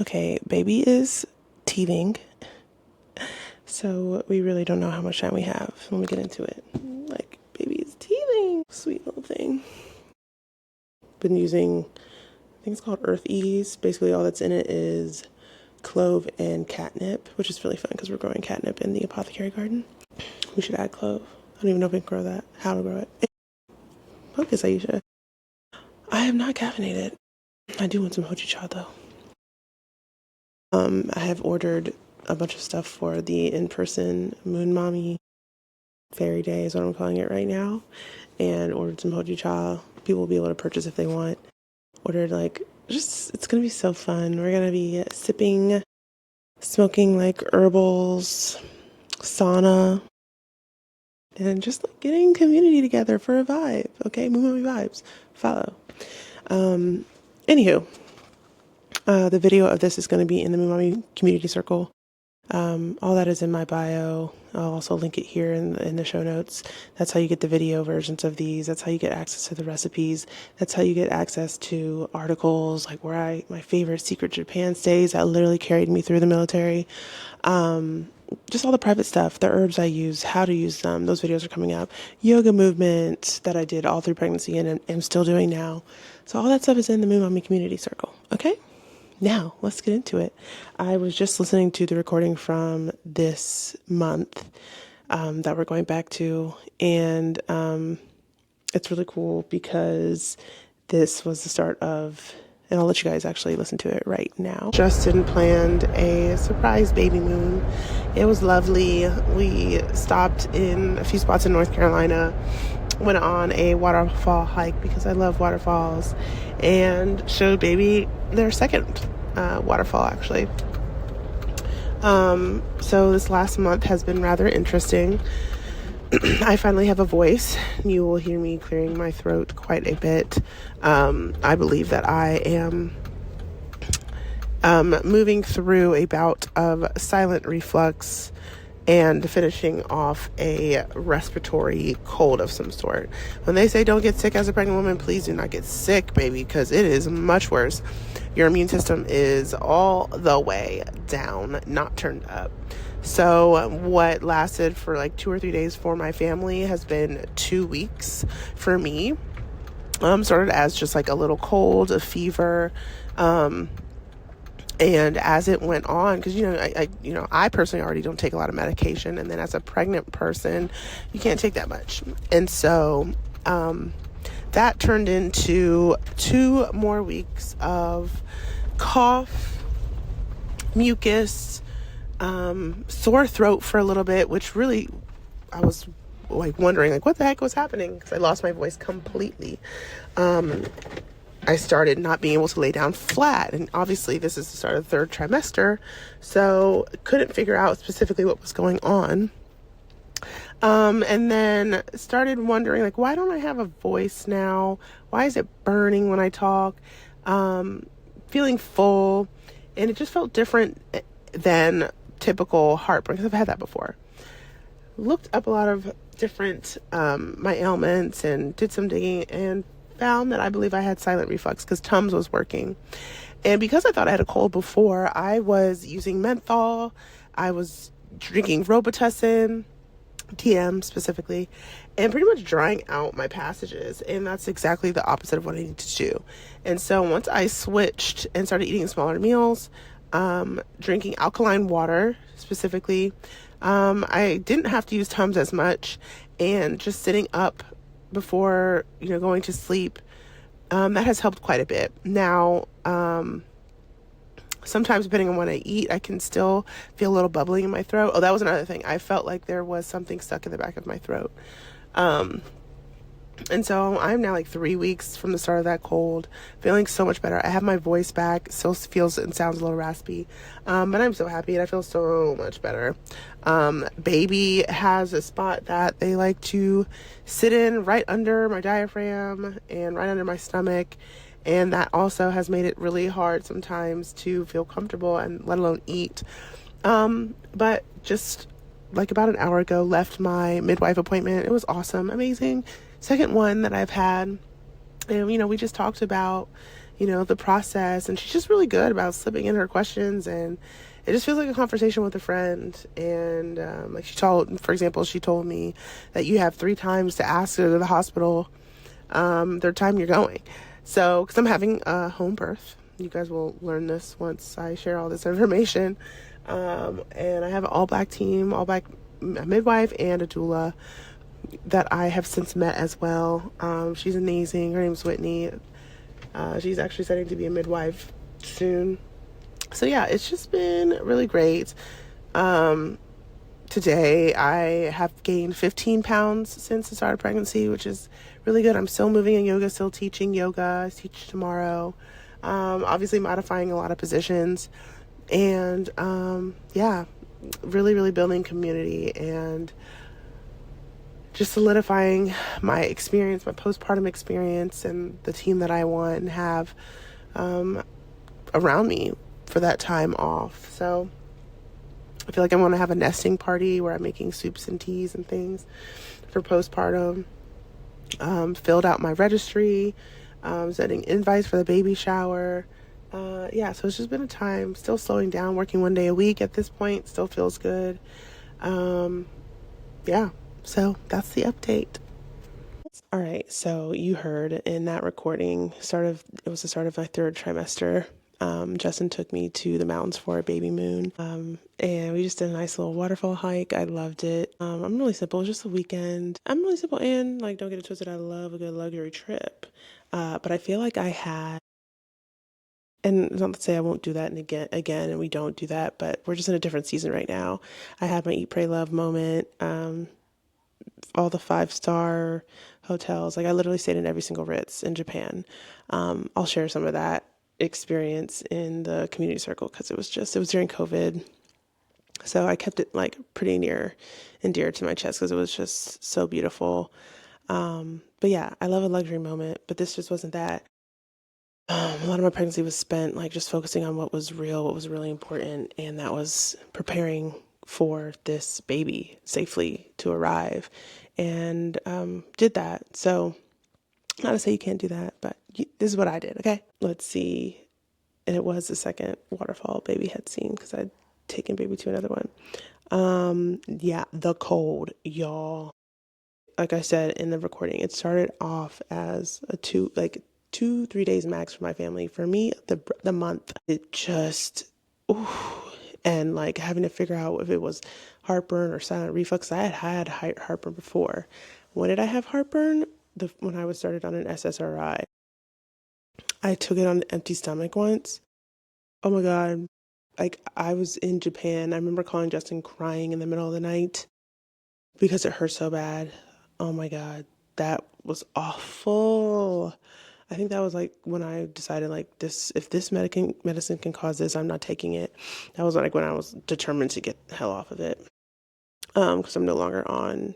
Okay, baby is teething, so we really don't know how much time we have. Let me get into it. Like, baby is teething. Sweet little thing. Been using, I think it's called Earth Ease. Basically, all that's in it is clove and catnip, which is really fun because we're growing catnip in the apothecary garden. We should add clove. I don't even know if we can grow that, how to grow it. Focus, Aisha. I am not caffeinated. I do want some hojicha though. I have ordered a bunch of stuff for the in-person Moon Mami Fairy Day is what I'm calling it right now, and ordered some hojicha. People will be able to purchase if they want. Ordered it's gonna be so fun. We're gonna be sipping, smoking like herbals, sauna, and just like getting community together for a vibe. Okay, Moon Mami vibes. Follow. Anywho. The video of this is going to be in the Moon Mami community circle. All that is in my bio. I'll also link it here in the show notes. That's how you get the video versions of these. That's how you get access to the recipes. That's how you get access to articles like my favorite Secret Japan stays that literally carried me through the military. Just all the private stuff, the herbs I use, how to use them. Those videos are coming up. Yoga movement that I did all through pregnancy and am still doing now. So all that stuff is in the Moon Mami community circle. Okay? Now, let's get into it. I was just listening to the recording from this month that we're going back to, and it's really cool because this was the start of, and I'll let you guys actually listen to it right now. Justin planned a surprise baby moon. It was lovely. We stopped in a few spots in North Carolina, went on a waterfall hike because I love waterfalls, and showed baby their second waterfall actually. So this last month has been rather interesting. I finally have a voice. You will hear me clearing my throat quite a bit. I believe that I am moving through a bout of silent reflux and finishing off a respiratory cold of some sort. When they say don't get sick as a pregnant woman, please do not get sick, baby, because it is much worse. Your immune system is all the way down, not turned up. So what lasted for like 2 or 3 days for my family has been 2 weeks for me. Started as just like a little cold, a fever, and as it went on, because, I personally already don't take a lot of medication. And then as a pregnant person, you can't take that much. And so that turned into 2 more weeks of cough, mucus, sore throat for a little bit, which really I was like wondering like what the heck was happening because I lost my voice completely. I started not being able to lay down flat, and obviously this is the start of the 3rd trimester, so couldn't figure out specifically what was going on. And then started wondering like, why don't I have a voice now? Why is it burning when I talk? Feeling full, and it just felt different than typical heartburn because I've had that before. Looked up a lot of different my ailments and did some digging and found that I believe I had silent reflux because Tums was working. And because I thought I had a cold before, I was using menthol, I was drinking Robitussin, TM specifically, and pretty much drying out my passages. And that's exactly the opposite of what I need to do. And so once I switched and started eating smaller meals, drinking alkaline water specifically, I didn't have to use Tums as much, and just sitting up before going to sleep, that has helped quite a bit. Now sometimes depending on what I eat, I can still feel a little bubbling in my throat. Oh, that was another thing. I felt like there was something stuck in the back of my throat. And so I'm now like 3 weeks from the start of that cold, feeling so much better. I have my voice back, still feels and sounds a little raspy, but I'm so happy and I feel so much better. Baby has a spot that they like to sit in right under my diaphragm and right under my stomach, and that also has made it really hard sometimes to feel comfortable and let alone eat. But just like about an hour ago, left my midwife appointment. It was awesome, amazing. Second one that I've had. And, we just talked about, the process. And she's just really good about slipping in her questions, and it just feels like a conversation with a friend. And like for example, she told me that you have 3 times to ask her to the hospital, third time you're going. So, because I'm having a home birth. You guys will learn this once I share all this information. And I have an all-black team, all-black midwife and a doula that I have since met as well. She's amazing. Her name's Whitney. She's actually starting to be a midwife soon. So yeah, it's just been really great. Today I have gained 15 pounds since the start of pregnancy, which is really good. I'm still moving in yoga, still teaching yoga. I teach tomorrow. Obviously modifying a lot of positions, and yeah, really, really building community and just solidifying my experience, my postpartum experience, and the team that I want and have around me for that time off. So I feel like I want to have a nesting party where I'm making soups and teas and things for postpartum. Filled out my registry, sending invites for the baby shower. Yeah, so it's just been a time, still slowing down, working 1 day a week at this point, still feels good. Yeah, so that's the update. All right, so you heard in that recording, it was the start of my 3rd trimester. Justin took me to the mountains for a baby moon, and we just did a nice little waterfall hike. I loved it. I'm really simple, just a weekend. I'm really simple, and like, don't get it twisted, I love a good luxury trip. But I feel like I had, and not to say I won't do that and again, and we don't do that, but we're just in a different season right now. I had my Eat, Pray, Love moment. All the 5-star hotels. Like, I literally stayed in every single Ritz in Japan. I'll share some of that experience in the community circle because it was during COVID. So I kept it like pretty near and dear to my chest because it was just so beautiful. But yeah, I love a luxury moment, but this just wasn't that. A lot of my pregnancy was spent like just focusing on what was real, what was really important, and that was preparing for this baby safely to arrive, and did that. So, not to say you can't do that, but this is what I did. Okay, let's see. And it was the second waterfall baby had seen because I'd taken baby to another one. Yeah, the cold, y'all. Like I said in the recording, it started off as a 2-3 days max for my family. For me, the month, it just, ooh, and like having to figure out if it was heartburn or silent reflux. I had heartburn before. When did I have heartburn? When I was started on an SSRI. I took it on an empty stomach once. Oh my God. Like, I was in Japan. I remember calling Justin crying in the middle of the night because it hurt so bad. Oh my God. That was awful. I think that was like when I decided like if this medicine can cause this, I'm not taking it. That was like when I was determined to get the hell off of it. Because I'm no longer on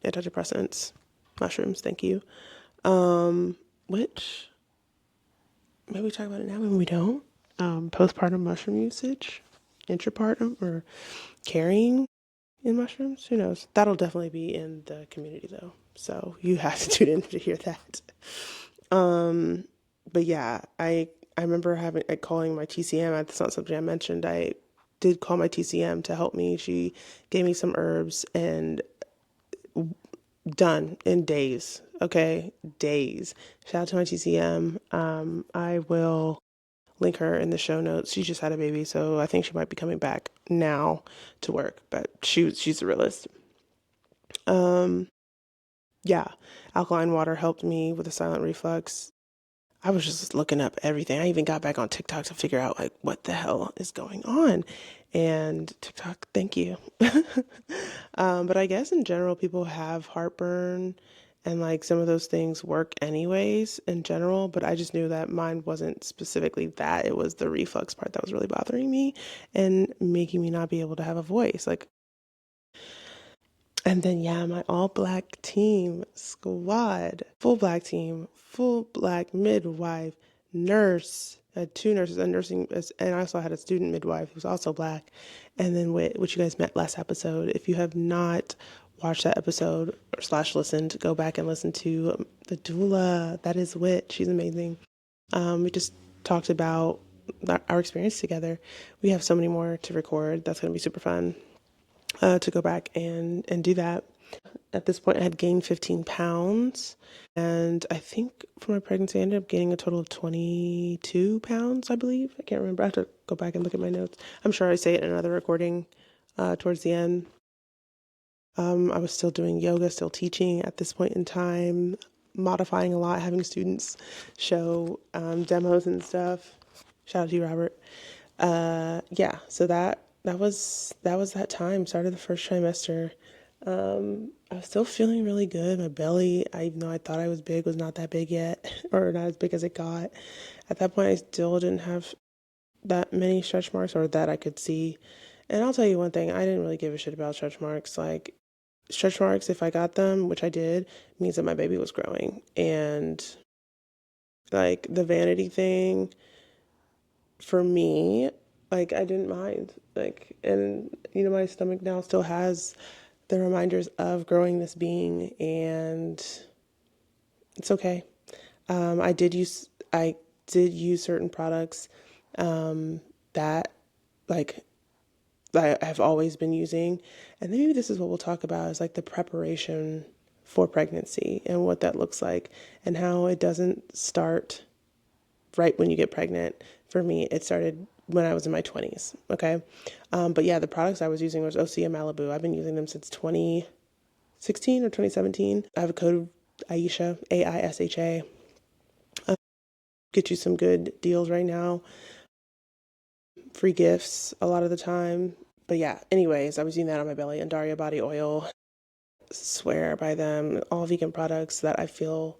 antidepressants, mushrooms, thank you. Which maybe we talk about it now, maybe we don't. Postpartum mushroom usage, intrapartum, or carrying in mushrooms. Who knows? That'll definitely be in the community though, so you have to tune in to hear that. But yeah, I remember calling my TCM. That's not something I mentioned. I did call my TCM to help me. She gave me some herbs and done in days. Okay, days. Shout out to my TCM. I will link her in the show notes. She just had a baby, so I think she might be coming back now to work. But she's the realist. Yeah, alkaline water helped me with the silent reflux. I was just looking up everything. I even got back on TikTok to figure out like what the hell is going on. And TikTok, thank you. But I guess in general, people have heartburn and like some of those things work anyways in general. But I just knew that mine wasn't specifically that. It was the reflux part that was really bothering me and making me not be able to have a voice. Like, and then, yeah, my all black team squad, full black team, full black midwife, nurse. I had 2 nurses, and I also had a student midwife who was also black. And then which you guys met last episode. If you have not watched that episode or /listened, go back and listen to the doula. That is Wit. She's amazing. We just talked about our experience together. We have so many more to record. That's going to be super fun to go back and do that. At this point, I had gained 15 pounds. And I think for my pregnancy, I ended up gaining a total of 22 pounds, I believe. I can't remember. I have to go back and look at my notes. I'm sure I say it in another recording towards the end. I was still doing yoga, still teaching at this point in time, modifying a lot, having students show demos and stuff. Shout out to you, Robert. Yeah, so that was that time. Started the first trimester. I was still feeling really good. My belly, even though I thought I was big, was not that big yet, or not as big as it got. At that point, I still didn't have that many stretch marks, or that I could see. And I'll tell you one thing, I didn't really give a shit about stretch marks. Like, stretch marks, if I got them, which I did, means that my baby was growing. And like the vanity thing, for me, like I didn't mind. Like, and my stomach now still has the reminders of growing this being, and it's okay. I did use certain products that like I have always been using, and maybe this is what we'll talk about, is like the preparation for pregnancy and what that looks like, and how it doesn't start right when you get pregnant. For me, it started when I was in my 20s. Okay. But yeah, the products I was using was Osea Malibu. I've been using them since 2016 or 2017. I have a code Aisha, AISHA. Get you some good deals right now. Free gifts a lot of the time. But yeah, anyways, I was using that on my belly. And Daria body oil. Swear by them. All vegan products that I feel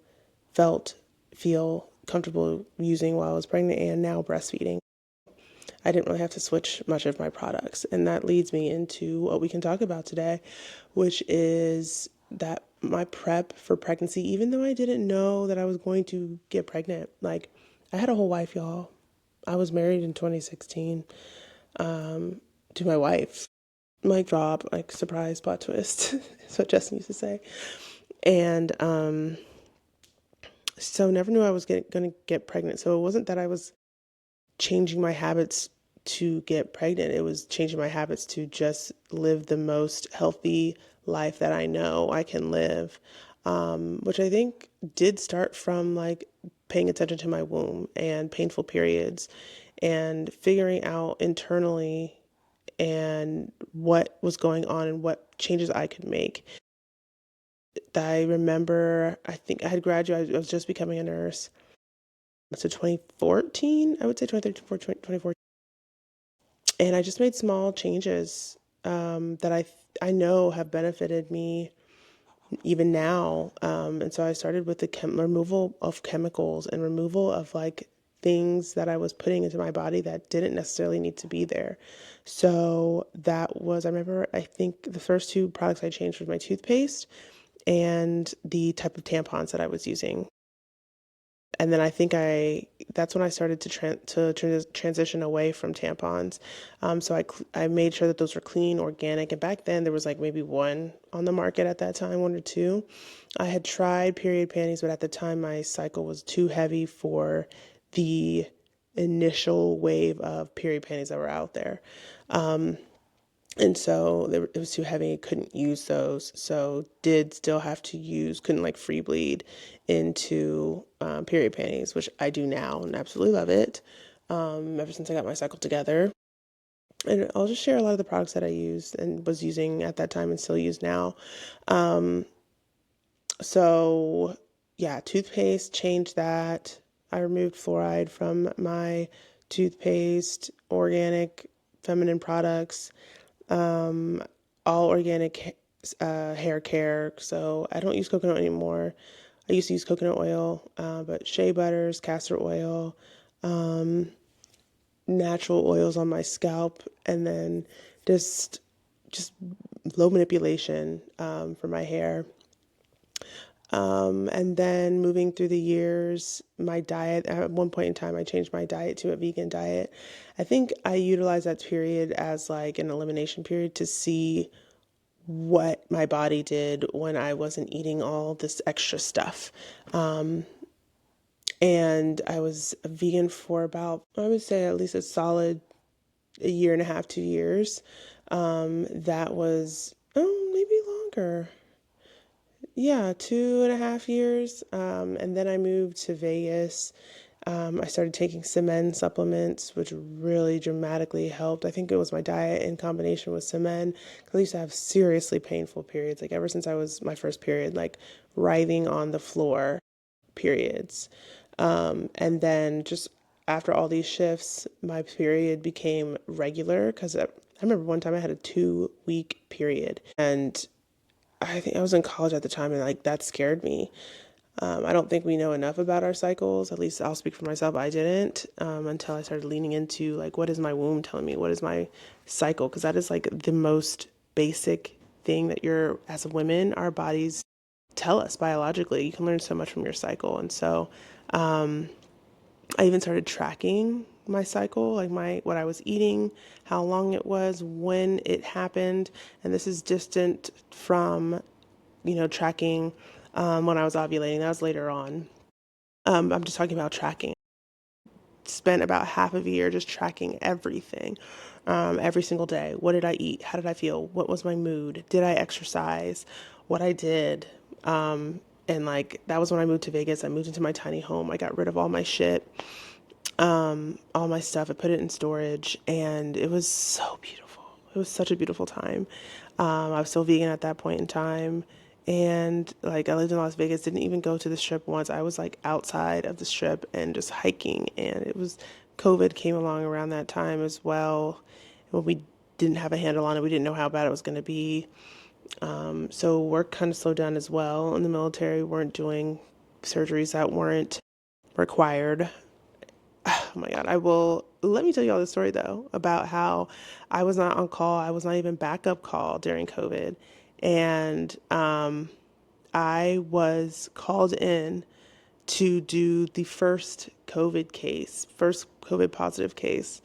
comfortable using while I was pregnant and now breastfeeding. I didn't really have to switch much of my products. And that leads me into what we can talk about today, which is that my prep for pregnancy, even though I didn't know that I was going to get pregnant, like I had a whole life, y'all. I was married in 2016 to my wife. Mic drop, like surprise plot twist. That's what Justin used to say. And so never knew I was going to get pregnant. So it wasn't that I was changing my habits to get pregnant. It was changing my habits to just live the most healthy life that I know I can live, which I think did start from like paying attention to my womb and painful periods and figuring out internally and what was going on and what changes I could make. I remember, I think I had graduated, I was just becoming a nurse. So 2014, I would say 2013, 2014. And I just made small changes that I know have benefited me even now. And so I started with the removal of chemicals and removal of like things that I was putting into my body that didn't necessarily need to be there. So that was, I remember, I think the first two products I changed was my toothpaste and the type of tampons that I was using. And then I think that's when I started to transition away from tampons. So I made sure that those were clean, organic. And back then there was like maybe one on the market at that time, one or two. I had tried period panties, but at the time my cycle was too heavy for the initial wave of period panties that were out there. And so it was too heavy, couldn't use those. So did still have to couldn't like free bleed into period panties, which I do now and absolutely love it ever since I got my cycle together. And I'll just share a lot of the products that I used and was using at that time and still use now. So yeah, toothpaste, changed that. I removed fluoride from my toothpaste, organic feminine products, all organic hair care. So I don't use coconut anymore. I used to use coconut oil, but shea butters, castor oil, natural oils on my scalp, and then just low manipulation for my hair. And then moving through the years, my diet, at one point in time, I changed my diet to a vegan diet. I think I utilized that period as like an elimination period to see what my body did when I wasn't eating all this extra stuff. And I was a vegan for about, I would say, at least a solid a year and a half, 2 years. That was, oh, maybe longer. Yeah, 2.5 years. And then I moved to Vegas. I started taking Semen supplements, which really dramatically helped. I think it was my diet in combination with Semen. 'Cause I used to have seriously painful periods, like ever since I was my first period, like writhing on the floor periods. And then just after all these shifts, my period became regular because I remember one time I had a 2 week period, and I think I was in college at the time, and like that scared me. I don't think we know enough about our cycles. At least I'll speak for myself. I didn't until I started leaning into like, what is my womb telling me? What is my cycle? Because that is like the most basic thing that as a women, our bodies tell us biologically. You can learn so much from your cycle. And so I even started tracking my cycle, like what I was eating, how long it was, when it happened. And this is distant from, tracking when I was ovulating. That was later on. I'm just talking about tracking. Spent about half of a year just tracking everything, every single day. What did I eat? How did I feel? What was my mood? Did I exercise? What I did. And like that was when I moved to Vegas. I moved into my tiny home. I got rid of all my shit, all my stuff. I put it in storage, and it was so beautiful. It was such a beautiful time. I was still vegan at that point in time. And like I lived in Las Vegas, didn't even go to the strip once. I was like outside of the strip and just hiking. And it was COVID came along around that time as well. When we didn't have a handle on it, we didn't know how bad it was going to be. So work kind of slowed down as well. In the military, we weren't doing surgeries that weren't required. Oh my God. Let me tell you all the story though about how I was not on call. I was not even backup call during COVID. And I was called in to do the first COVID positive case,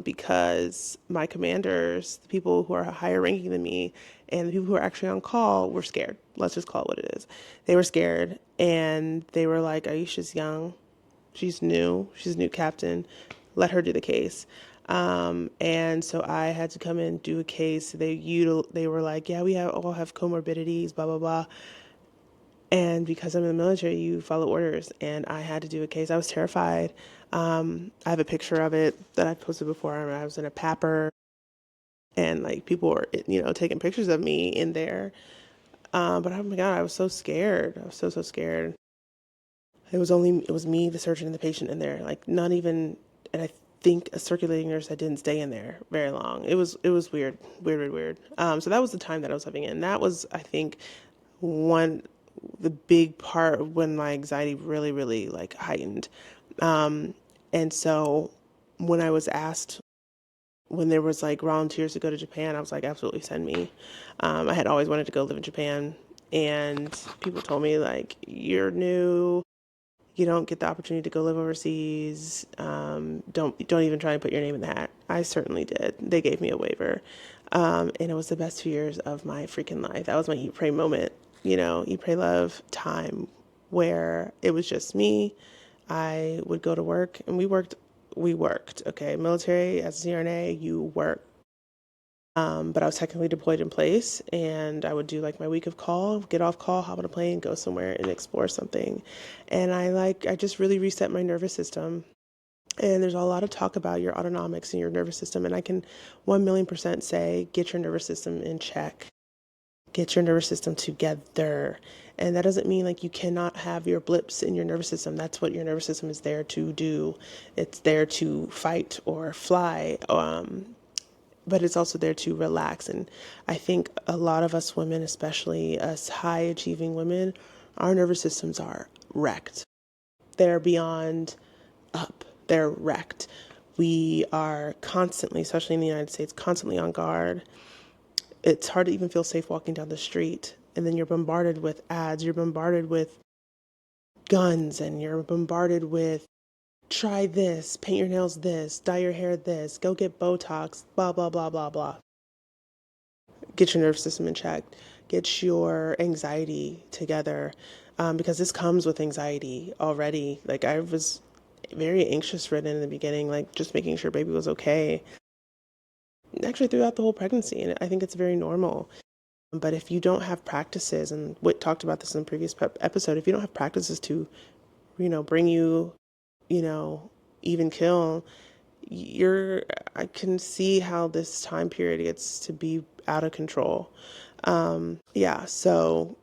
because my commanders, the people who are higher ranking than me, and the people who are actually on call were scared. Let's just call it what it is. They were scared, and they were like, Aisha's young. She's new. She's a new captain. Let her do the case. And so I had to come in and do a case. They were like, yeah, all have comorbidities, blah blah blah. And because I'm in the military, you follow orders. And I had to do a case. I was terrified. I have a picture of it that I posted before. I was in a PAPR, and like people were, taking pictures of me in there. But oh my God, I was so scared. I was so scared. It was me, the surgeon, and the patient in there. Like not even, and I think a circulating nurse that didn't stay in there very long. It was weird. So that was the time that I was living in. That was, I think, one the big part of when my anxiety really, really like heightened. And so when I was asked, when there was like volunteers to go to Japan, I was like, absolutely send me. I had always wanted to go live in Japan, and people told me like, you're new, you don't get the opportunity to go live overseas. Don't even try and put your name in the hat. I certainly did. They gave me a waiver, and it was the best 2 years of my freaking life. That was my eat pray moment, eat pray love time, where it was just me. I would go to work, and we worked. We worked. Okay, military as a CRNA, you work. But I was technically deployed in place, and I would do like my week of call, get off call, hop on a plane, go somewhere and explore something. And I just really reset my nervous system. And there's a lot of talk about your autonomics and your nervous system. And I can 1,000,000% say, get your nervous system in check, get your nervous system together. And that doesn't mean like you cannot have your blips in your nervous system. That's what your nervous system is there to do. It's there to fight or fly. But it's also there to relax. And I think a lot of us women, especially us high achieving women, our nervous systems are wrecked. They're beyond up, they're wrecked. We are constantly, especially in the United States, constantly on guard. It's hard to even feel safe walking down the street. And then you're bombarded with ads, you're bombarded with guns, and you're bombarded with try this, paint your nails this, dye your hair this, go get Botox, blah, blah, blah, blah, blah. Get your nervous system in check, get your anxiety together. because this comes with anxiety already. Like I was very anxious ridden in the beginning, like just making sure baby was okay. Actually, throughout the whole pregnancy, and I think it's very normal. But if you don't have practices, and Whit talked about this in the previous episode, if you don't have practices to, bring you, you know, even kill, you're, I can see how this time period gets to be out of control. Yeah, so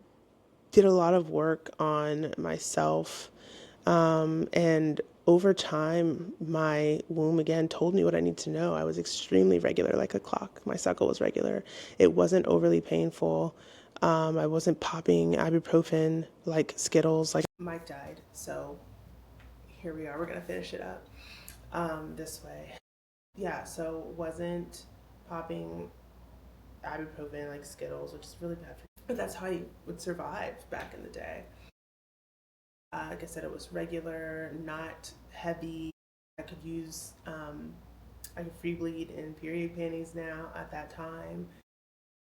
did a lot of work on myself. And over time, my womb again told me what I need to know. I was extremely regular, like a clock. My cycle was regular. It wasn't overly painful. I wasn't popping ibuprofen like Skittles. Like Mike died, so here we are. We're gonna finish it up this way. Yeah, so wasn't popping ibuprofen like Skittles, which is really bad for you. But that's how you would survive back in the day. Like I said, it was regular, not heavy. I could use, I could free bleed in period panties now at that time.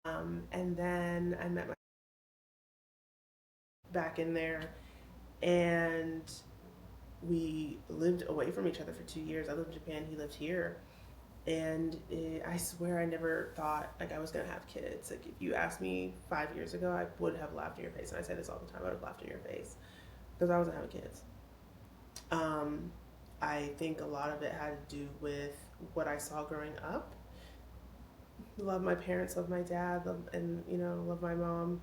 And then I met my back in there, and we lived away from each other for 2 years. I lived in Japan, he lived here. And I swear I never thought like I was gonna have kids. Like if you asked me 5 years ago, I would have laughed in your face. And I say this all the time, I would have laughed in your face because I wasn't having kids. I think a lot of it had to do with what I saw growing up. Love my parents, love my dad, and love my mom,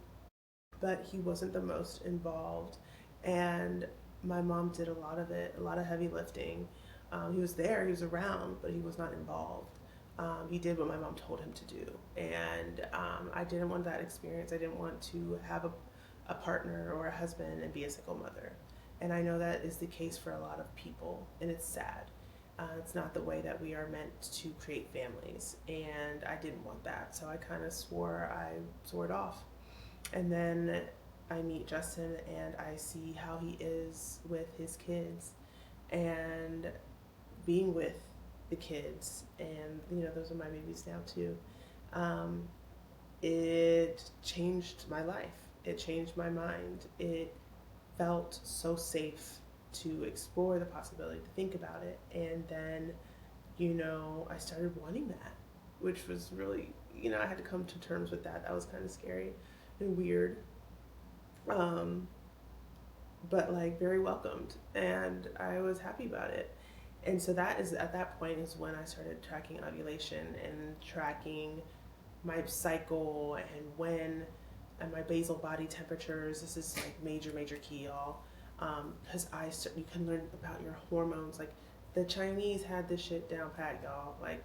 but he wasn't the most involved, and my mom did a lot of it, a lot of heavy lifting. He was there, he was around, but he was not involved. He did what my mom told him to do, and I didn't want that experience. I didn't want to have a partner or a husband and be a single mother. And I know that is the case for a lot of people, and it's sad. It's not the way that we are meant to create families, and I didn't want that, so I kind of swore it off. And then I meet Justin, and I see how he is with his kids, and being with the kids, and those are my babies now too. Um, it changed my life. It changed my mind. It felt so safe to explore the possibility, to think about it. And then, I started wanting that, which was really, I had to come to terms with that. That was kind of scary and weird, um, but like very welcomed. And I was happy about it. And so that is, at that point, is when I started tracking ovulation and tracking my cycle and when and my basal body temperatures. This is like major key, y'all, because you can learn about your hormones. Like the Chinese had this shit down pat, y'all. Like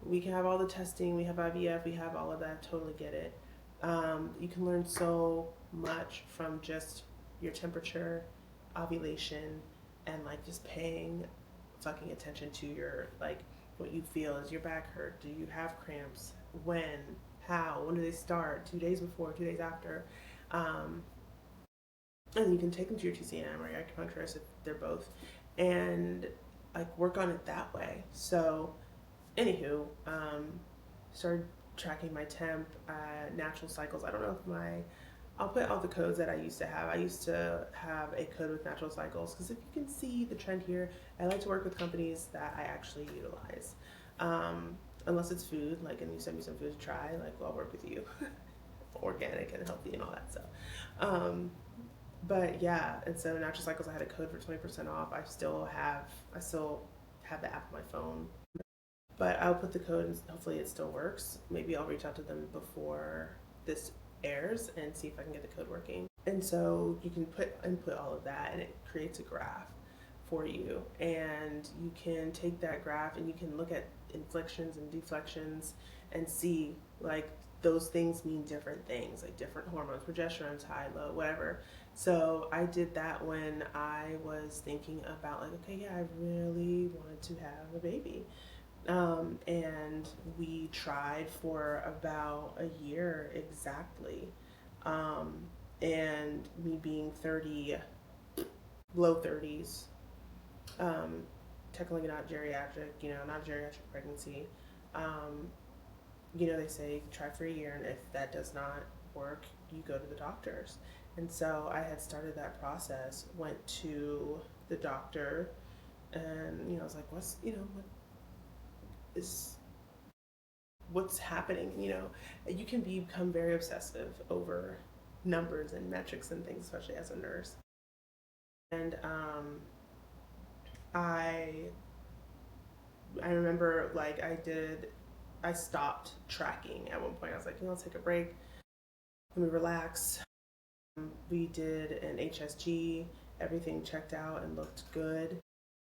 we can have all the testing, we have IVF, we have all of that. Totally get it. You can learn so much from just your temperature, ovulation, and like just paying fucking attention to your like what you feel. Is your back hurt? Do you have cramps? When? How? When do they start? 2 days before, 2 days after? Um, and you can take them to your TCM or your acupuncturist if they're both, and like work on it that way. So, anywho, started tracking my temp, natural cycles. I don't know if I'll put all the codes that I used to have. I used to have a code with natural cycles because if you can see the trend here, I like to work with companies that I actually utilize. Unless it's food, like, and you send me some food to try, like, I'll work with you. Organic and healthy and all that stuff. But yeah, and so natural cycles, I had a code for 20% off. I still have the app on my phone. But I'll put the code and hopefully it still works. Maybe I'll reach out to them before this airs and see if I can get the code working. And so you can input all of that and it creates a graph for you. And you can take that graph and you can look at inflections and deflections and see like those things mean different things, like different hormones, progesterone's high, low, whatever. So I did that when I was thinking about like, okay, yeah, I really wanted to have a baby. And we tried for about a year exactly. And me being 30, low 30s, technically not geriatric, not geriatric pregnancy. Um, they say try for a year, and if that does not work, you go to the doctors. And so I had started that process, went to the doctor, and I was like, is what's happening? You can become very obsessive over numbers and metrics and things, especially as a nurse. And I I remember like I stopped tracking at one point. I was like, let's take a break. Let me relax. We did an HSG. Everything checked out and looked good.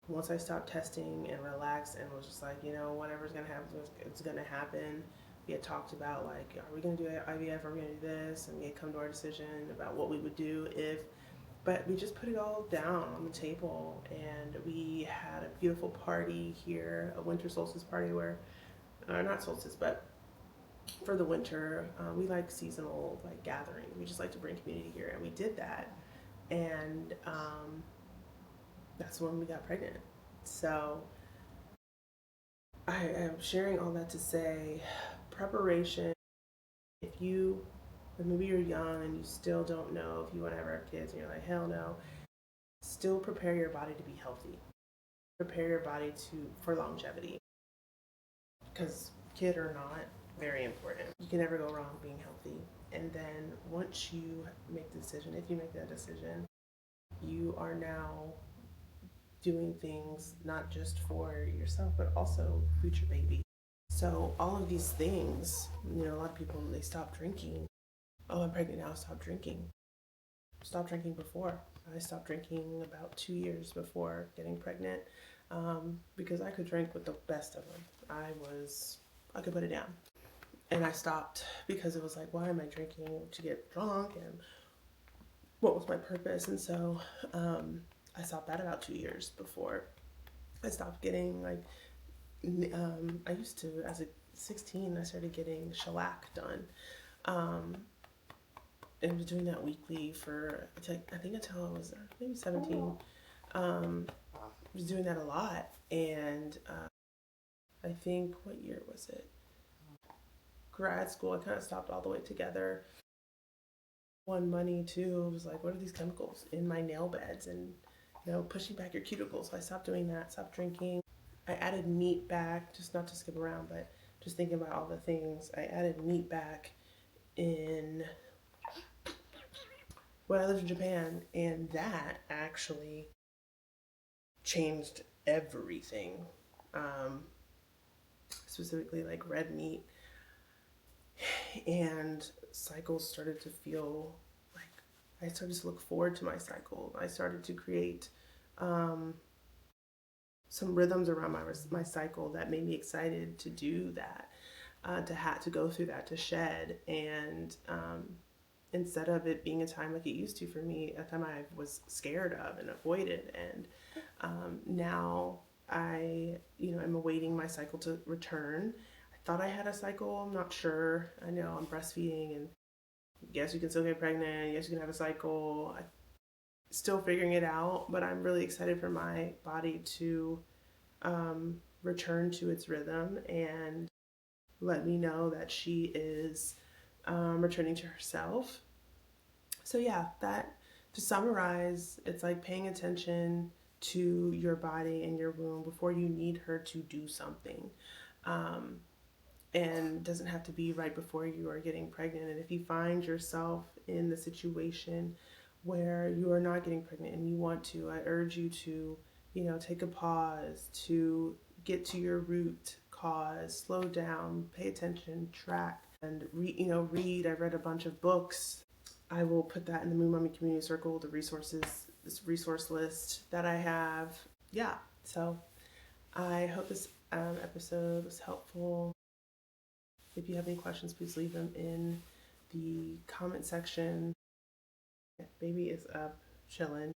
Once I stopped testing and relaxed and was just like, whatever's gonna happen, it's gonna happen. We had talked about like, are we gonna do IVF? Are we gonna do this? And we had come to our decision about what we would do if. But we just put it all down on the table, and we had a beautiful party here, a winter solstice party where, not solstice, but for the winter, we like seasonal like gatherings. We just like to bring community here, and we did that, and that's when we got pregnant. So I am sharing all that to say, preparation. If maybe you're young and you still don't know if you want to ever have kids, and you're like, hell no, still prepare your body to be healthy. Prepare your body for longevity, because kid or not, very important. You can never go wrong being healthy. And then once you make the decision, if you make that decision, you are now doing things not just for yourself but also future baby. So all of these things, a lot of people, they stop drinking. Oh, I'm pregnant now, stop drinking. Stop drinking before. I stopped drinking about 2 years before getting pregnant, because I could drink with the best of them. I could put it down. And I stopped because it was like, why am I drinking to get drunk? And what was my purpose? And so I stopped that about 2 years before I stopped getting like, I used to, as a 16, I started getting shellac done. And was doing that weekly for, I think until I was maybe 17. Was doing that a lot. And I think, what year was it? Grad school, I kind of stopped all the way together. One money too, it was like, what are these chemicals in my nail beds, and pushing back your cuticles. So I stopped doing that, stopped drinking. I added meat back, just not to skip around, but just thinking about all the things. I added meat back in when I lived in Japan, and that actually changed everything. Specifically like red meat, and cycles started to feel like, I started to look forward to my cycle. I started to create some rhythms around my cycle that made me excited to do that, to go through that, to shed. And instead of it being a time like it used to for me, a time I was scared of and avoided. And now I, am awaiting my cycle to return. I thought I had a cycle. I'm not sure. I know I'm breastfeeding, and yes, you can still get pregnant. Yes, you can have a cycle. I'm still figuring it out, but I'm really excited for my body to return to its rhythm and let me know that she is returning to herself. So yeah, that, to summarize, it's like paying attention to your body and your womb before you need her to do something. And doesn't have to be right before you are getting pregnant. And if you find yourself in the situation where you are not getting pregnant and you want to, I urge you to, take a pause, to get to your root cause, slow down, pay attention, track, and read. I've read a bunch of books. I will put that in the Moon Mami community circle, this resource list that I have. Yeah, so I hope this episode was helpful. If you have any questions, please leave them in the comment section. Baby is up, chilling.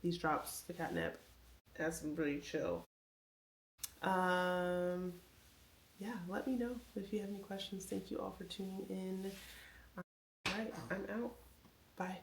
These drops, the catnip, that's really chill. Yeah, let me know if you have any questions. Thank you all for tuning in. All right, I'm out. Bye.